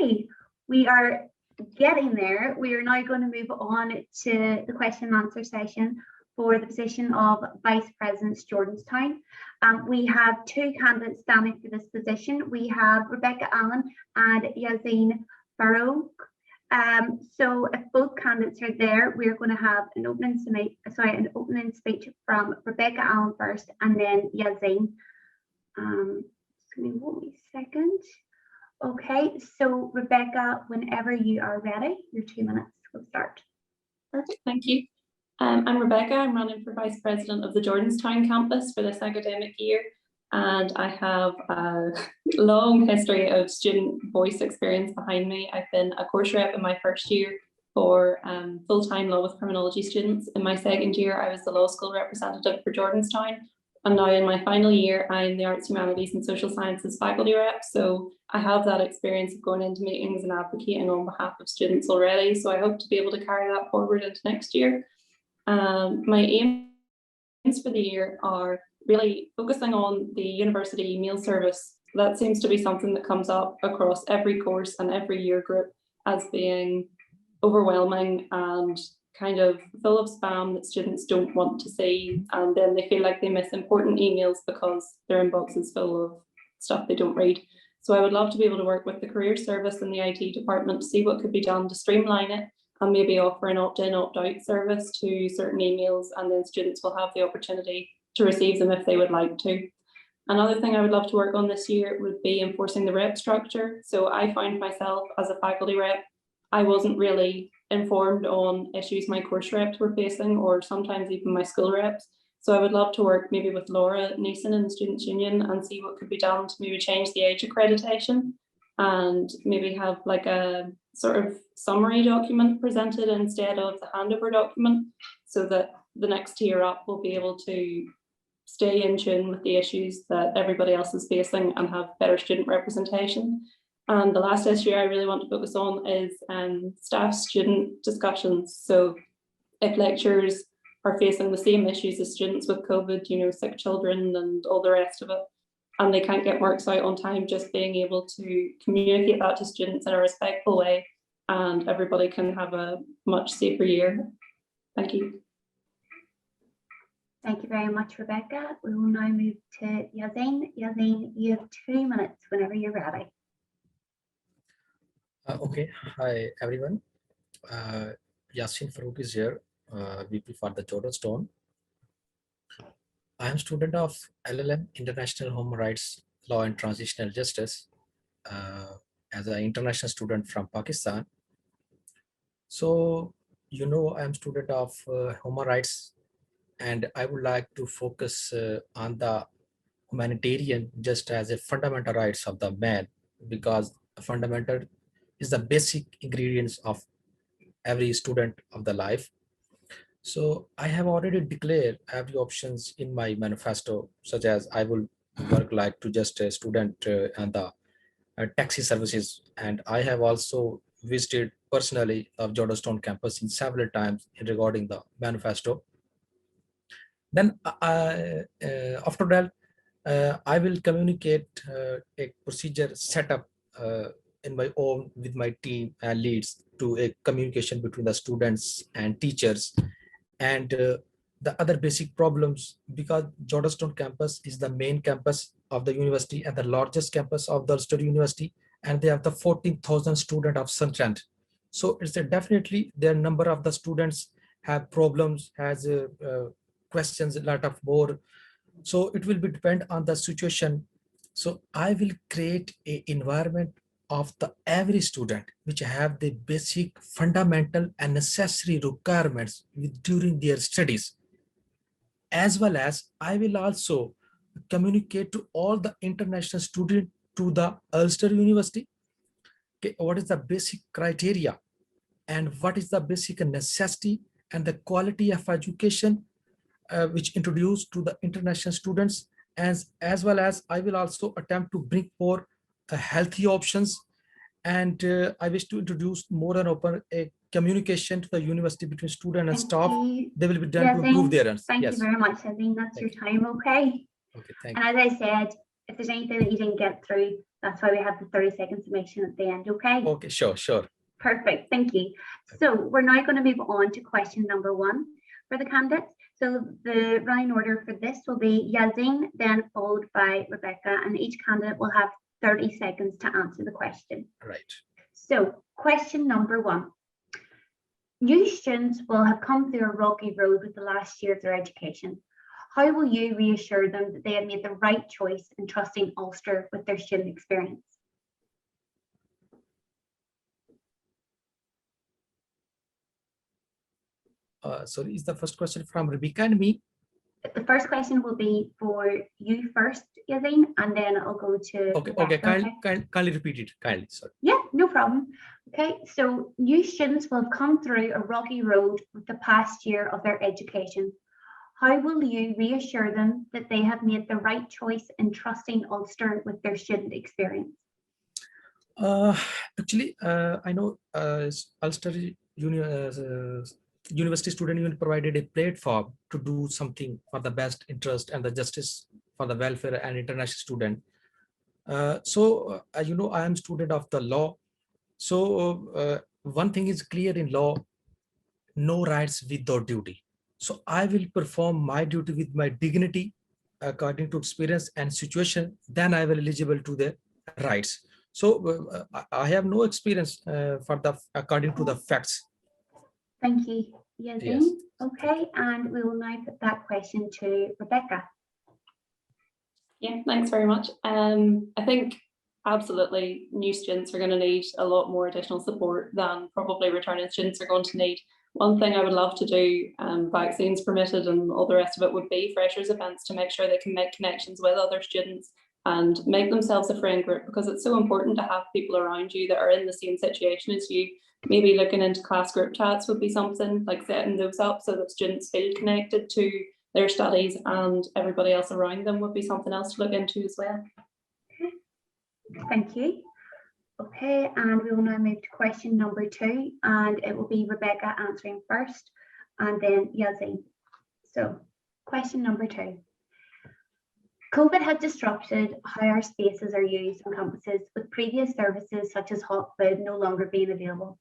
Okay, we are getting there. We are now going to move on to the question and answer session for the position of Vice President Jordanstown. We have two candidates standing for this position. We have Rebecca Allen and Yazine Farouk. So if both candidates are there, we're going to have an opening speech from Rebecca Allen first, and then Yazine. Just give me 1 second. Okay, so Rebecca, whenever you are ready, your 2 minutes will start. Perfect, thank you. I'm Rebecca. I'm running for Vice President of the Jordanstown campus for this academic year, and I have a long history of student voice experience behind me. I've been a course rep in my first year for full-time law with criminology students. In my second year, I was the law school representative for Jordanstown, and now in my final year, I'm the Arts, Humanities and Social Sciences faculty rep. So I have that experience of going into meetings and advocating on behalf of students already. So I hope to be able to carry that forward into next year. My aims for the year are really focusing on the university meal service. That seems to be something that comes up across every course and every year group as being overwhelming and kind of full of spam that students don't want to see, and then they feel like they miss important emails because their inbox is full of stuff they don't read. So I would love to be able to work with the career service and the IT department to see what could be done to streamline it and maybe offer an opt-in, opt-out service to certain emails, and then students will have the opportunity to receive them if they would like to. Another thing I would love to work on this year would be enforcing the rep structure. So I found myself as a faculty rep, I wasn't really informed on issues my course reps were facing, or sometimes even my school reps. So I would love to work maybe with Laura Neeson in the Students' Union and see what could be done to maybe change the age accreditation and maybe have like a sort of summary document presented instead of the handover document, so that the next tier up will be able to stay in tune with the issues that everybody else is facing and have better student representation. And the last issue I really want to focus on is staff-student discussions. So if lecturers are facing the same issues as students with COVID, you know, sick children and all the rest of it, and they can't get works out on time, just being able to communicate that to students in a respectful way, and everybody can have a much safer year. Thank you. Thank you very much, Rebecca. We will now move to Yazine. Yazine, you have 2 minutes whenever you're ready. Okay, hi everyone. Yasin Farouk is here, VP for the Jordanstown. I am student of LLM, International Human Rights Law and Transitional Justice, as an international student from Pakistan. So, you know, I am student of human rights, and I would like to focus on the humanitarian just as a fundamental rights of the man, because fundamental is the basic ingredients of every student of the life. So I have already declared every options in my manifesto, such as I will work like to just a student and the taxi services. And I have also visited personally of Jordanstown campus in several times regarding the manifesto. Then after that, I will communicate a procedure set up in my own with my team and leads to a communication between the students and teachers and the other basic problems, because Jordanstown campus is the main campus of the university and the largest campus of the Ulster University, and they have the 14,000 students of Sunshine. So it's definitely their number of the students have problems, has questions, a lot of more. So it will be depend on the situation. So I will create a environment of the every student which have the basic fundamental and necessary requirements during their studies, as well as I will also communicate to all the international students to the Ulster University, okay, what is the basic criteria and what is the basic necessity and the quality of education which introduced to the international students, as well as I will also attempt to bring more healthy options, and I wish to introduce more and open a communication to the university between student and staff. They will be done to improve their answers. Thank you very much, Yazine. That's your time, okay? Okay, thank you. And as I said, if there's anything that you didn't get through, that's why we have the 30-second summation at the end, okay? Okay, sure. Perfect, thank you. So we're now going to move on to question number 1 for the candidates. So the running order for this will be Yazin, then followed by Rebecca, and each candidate will have 30 seconds to answer the question. Right. So question number 1. New students will have come through a rocky road with the last year of their education. How will you reassure them that they have made the right choice in trusting Ulster with their student experience? Sorry, is the first question from Rebecca and me? The first question will be for you first, Yazin, and then I'll go to Okay. Kindly repeat it. Kindly, sorry. Yeah, no problem. Okay, so new students will have come through a rocky road with the past year of their education. How will you reassure them that they have made the right choice in trusting Ulster with their student experience? Actually, I know Ulster University Student Union provided a platform to do something for the best interest and the justice for the welfare and international student. You know, I am student of the law. So one thing is clear in law: no rights without duty. So I will perform my duty with my dignity according to experience and situation. Then I will eligible to the rights. So I have no experience for the according to the facts. Thank you, Yazin. Yes. Okay, and we will now put that question to Rebecca. Yeah, thanks very much. I think absolutely new students are going to need a lot more additional support than probably returning students are going to need. One thing I would love to do, vaccines permitted and all the rest of it, would be freshers events to make sure they can make connections with other students and make themselves a friend group, because it's so important to have people around you that are in the same situation as you. Maybe looking into class group chats would be something, like setting those up so that students feel connected to their studies, and everybody else around them would be something else to look into as well. Thank you. Okay, and we will now move to question number 2, and it will be Rebecca answering first and then Yazin. So question number 2. COVID has disrupted how our spaces are used on campuses, with previous services such as hot food no longer being available.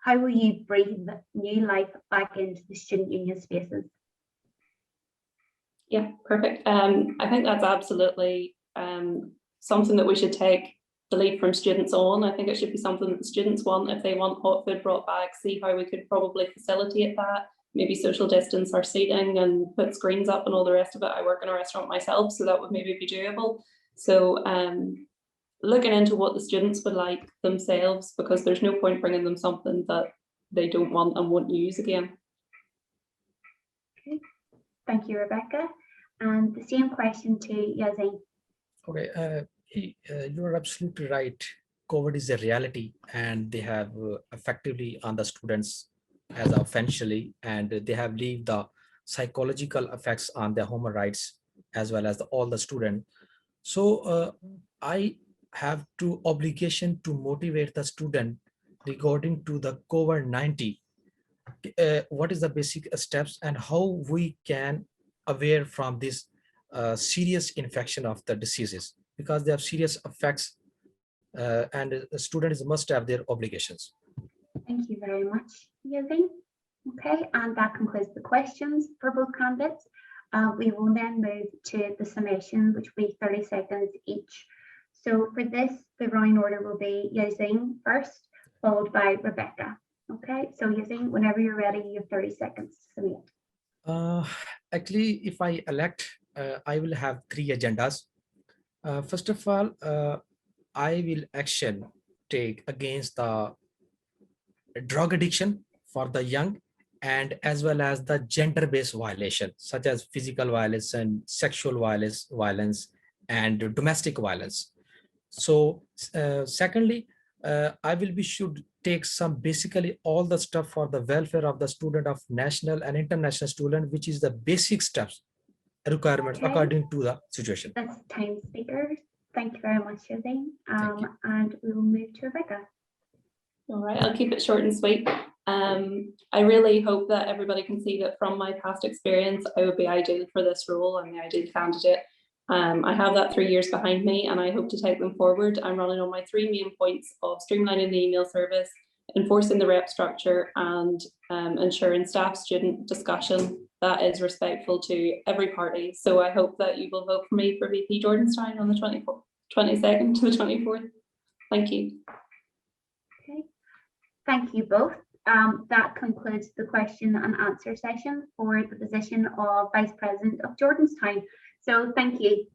How will you breathe new life back into the student union spaces? Yeah, perfect. I think that's absolutely something that we should take the lead from students on. I think it should be something that the students want. If they want hot food brought back, see how we could probably facilitate that. Maybe social distance our seating and put screens up and all the rest of it. I work in a restaurant myself, so that would maybe be doable. So looking into what the students would like themselves, because there's no point bringing them something that they don't want and won't use again. Okay, thank you, Rebecca. And the same question to Yazin. Okay, you are absolutely right. COVID is a reality, and they have effectively on the students as offensively, and they have leave the psychological effects on their human rights as well as all the student. So I have to obligation to motivate the student regarding to the COVID-19. What is the basic steps and how we can aware from this serious infection of the diseases, because they have serious effects and the students must have their obligations. Thank you very much, Yazin. Okay, and that concludes the questions for both candidates. We will then move to the summation, which will be 30 seconds each. So for this, the running order will be Yazin first, followed by Rebecca. Okay, so Yazin, whenever you're ready, you have 30 seconds to submit. Actually, if I elect, I will have 3 agendas. First of all, I will take against the drug addiction for the young, and as well as the gender-based violation such as physical violence and sexual violence and domestic violence. So secondly, should take some basically all the stuff for the welfare of the student of national and international student, which is the basic steps requirements according to the situation. That's time, speakers. Thank you very much, Yazin. And we will move to Rebecca. All right, I'll keep it short and sweet. I really hope that everybody can see that from my past experience, I would be ideal for this role. I'm the ideal candidate. I have that 3 years behind me and I hope to take them forward. I'm running on my 3 main points of streamlining the email service, enforcing the rep structure, and ensuring staff-student discussion that is respectful to every party. So I hope that you will vote for me for VP Jordanstown on the 22nd to the 24th. Thank you. Okay, thank you both. That concludes the question and answer session for the position of Vice President of Jordanstown. So thank you.